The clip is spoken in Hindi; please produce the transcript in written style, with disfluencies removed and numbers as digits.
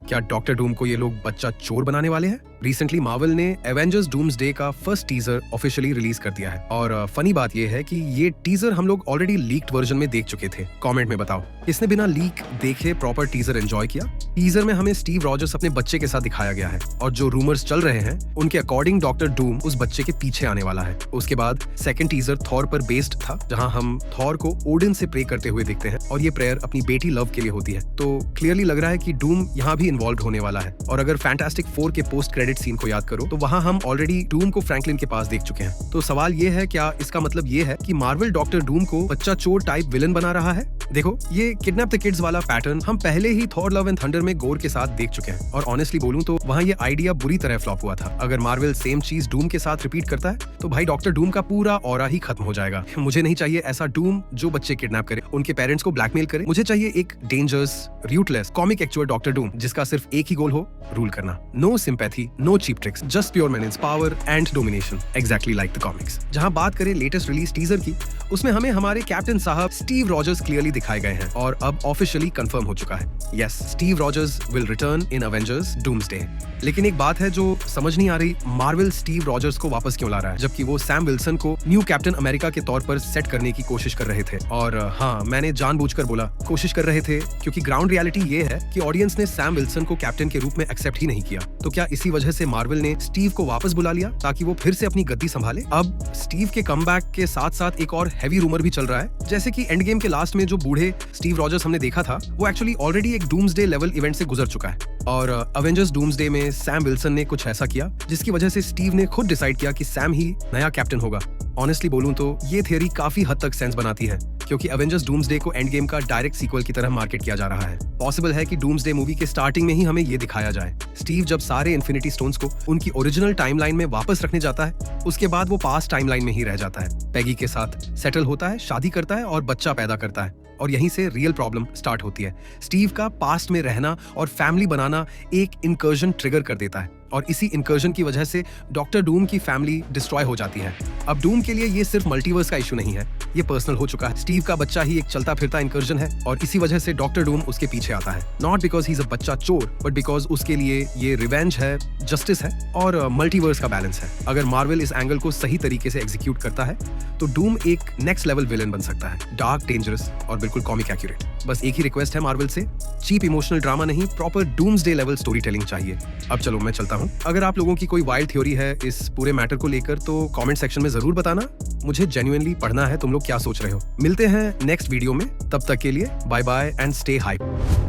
क्या डॉक्टर डूम को ये लोग बच्चा चोर बनाने वाले हैं? रिसेंटली मार्वल ने एवेंजर्स डूम्सडे का फर्स्ट टीजर ऑफिशियली रिलीज कर दिया है और फनी बात ये है कि ये टीजर हम लोग ऑलरेडी लीक्ड वर्जन में देख चुके थे। कमेंट में बताओ किसने बिना लीक देखे प्रॉपर टीजर एंजॉय किया। टीजर में हमें स्टीव रॉजर्स अपने बच्चे के साथ दिखाया गया है और जो रूमर्स चल रहे हैं उनके अकॉर्डिंग डॉक्टर डूम उस बच्चे के पीछे आने वाला है। उसके बाद सेकंड टीजर थॉर पर बेस्ड था, जहां हम थॉर को ओडिन से प्रे करते हुए देखते हैं और ये प्रेयर अपनी बेटी लव के लिए होती है। तो क्लियरली लग रहा है कि डूम यहाँ भी इन्वॉल्व होने वाला है। और अगर फैंटास्टिक 4 के पोस्ट क्रेडिट सीन को याद करो तो वहां हम ऑलरेडी डूम को फ्रैंकलिन के पास देख चुके हैं। तो सवाल ये है, क्या इसका मतलब ये है कि मार्वल डॉक्टर डूम को बच्चा चोर टाइप विलन बना रहा है? देखो, ये किडनैप द किड्स वाला पैटर्न हम पहले ही थॉर लव एंड थंडर में गोर के साथ देख चुके हैं और ऑनेस्टली बोलूं तो वहां ये आइडिया बुरी तरह फ्लॉप हुआ था। अगर मार्वल सेम चीज डूम के साथ रिपीट करता है तो भाई डॉक्टर डूम का पूरा ऑरा ही खत्म हो जाएगा। मुझे नहीं चाहिए ऐसा डूम जो बच्चे किडनैप करे, उनके पेरेंट्स को ब्लैकमेल करे। मुझे चाहिए एक dangerous, ruthless, comic actual doctor Doom जिसका सिर्फ एक ही गोल हो, रूल करना। No sympathy, no cheap tricks, just pure menace, power and domination, exactly like the comics. जहां बात करें लेटेस्ट रिलीज टीजर की, उसमें हमें हमारे कैप्टन साहब स्टीव रॉजर्स क्लियरली दिखाए गए हैं और अब ऑफिशियली कंफर्म हो चुका है। Yes, Steve Rogers will return in Avengers doomsday. लेकिन एक बात है जो समझ नहीं आ रही, मार्वल स्टीव रॉजर्स को वापस क्यों ला रहा है जबकि वो सैम विल्सन को न्यू कैप्टन अमेरिका के तौर पर सेट करने की कोशिश कर रहे थे। और हाँ, मैंने जानबूझकर बोला कोशिश कर रहे थे क्योंकि ग्राउंड रियलिटी ये है कि ऑडियंस ने सैम विल्सन को कैप्टन के रूप में एक्सेप्ट ही नहीं किया। तो क्या इसी वजह से मार्वल ने स्टीव को वापस बुला लिया ताकि वो फिर से अपनी गद्दी संभाले? अब स्टीव के कमबैक के साथ साथ एक और हैवी रूमर भी चल रहा है, जैसे कि एंड गेम के लास्ट में जो बूढ़े स्टीव रॉजर्स हमने देखा था वो एक्चुअली ऑलरेडी एक डूम्सडे लेवल इवेंट से गुजर चुका है और अवेंजर्स डूम्सडे में सैम विल्सन ने कुछ ऐसा किया जिसकी वजह से स्टीव ने खुद डिसाइड किया कि सैम ही नया कैप्टन होगा। ऑनेस्टली बोलूं तो ये थियरी काफी हद तक सेंस बनाती है क्योंकि अवेंजर्स डूम्सडे को एंड गेम का डायरेक्ट सीक्वल की तरह मार्केट किया जा रहा है। पॉसिबल है कि डूम्सडे मूवी के स्टार्टिंग में ही हमें ये दिखाया जाए, स्टीव जब सारे इन्फिनिटी स्टोन्स को उनकी ओरिजिनल टाइमलाइन में वापस रखने जाता है, उसके बाद वो पास्ट टाइमलाइन में ही रह जाता है, पैगी के साथ सेटल होता है, शादी करता है और बच्चा पैदा करता है और यहीं से रियल प्रॉब्लम स्टार्ट होती है। स्टीव का पास्ट में रहना और फैमिली बनाना एक इंकर्जन ट्रिगर कर देता है और इसी इंकर्जन की वजह से डॉक्टर डूम की फैमिली डिस्ट्रॉय हो जाती है। अब डूम के लिए ये सिर्फ मल्टीवर्स का इशू नहीं है, ये पर्सनल हो चुका है। स्टीव का बच्चा ही एक चलता फिरता इंकर्जन है और इसी वजह से डॉक्टर डूम उसके पीछे आता है। Not because he is a बच्चा चोर बट बिकॉज उसके लिए ये रिवेंज है, जस्टिस है और मल्टीवर्स का बैलेंस है। अगर मार्वल इस एंगल को सही तरीके से एग्जीक्यूट करता है तो डूम एक नेक्स्ट लेवल विलन बन सकता है, डार्क, डेंजरस और बिल्कुल कॉमिक एक्यूरेट। बस एक ही रिक्वेस्ट है मार्वल से, चीप इमोशनल ड्रामा नहीं, proper doomsday level story telling चाहिए। अब चलो मैं चलता हूँ। अगर आप लोगों की कोई वाइल्ड थ्योरी है इस पूरे मैटर को लेकर तो कमेंट सेक्शन में जरूर बताना, मुझे जेन्युइनली पढ़ना है तुम लोग क्या सोच रहे हो। मिलते हैं नेक्स्ट वीडियो में, तब तक के लिए bye bye and stay hype.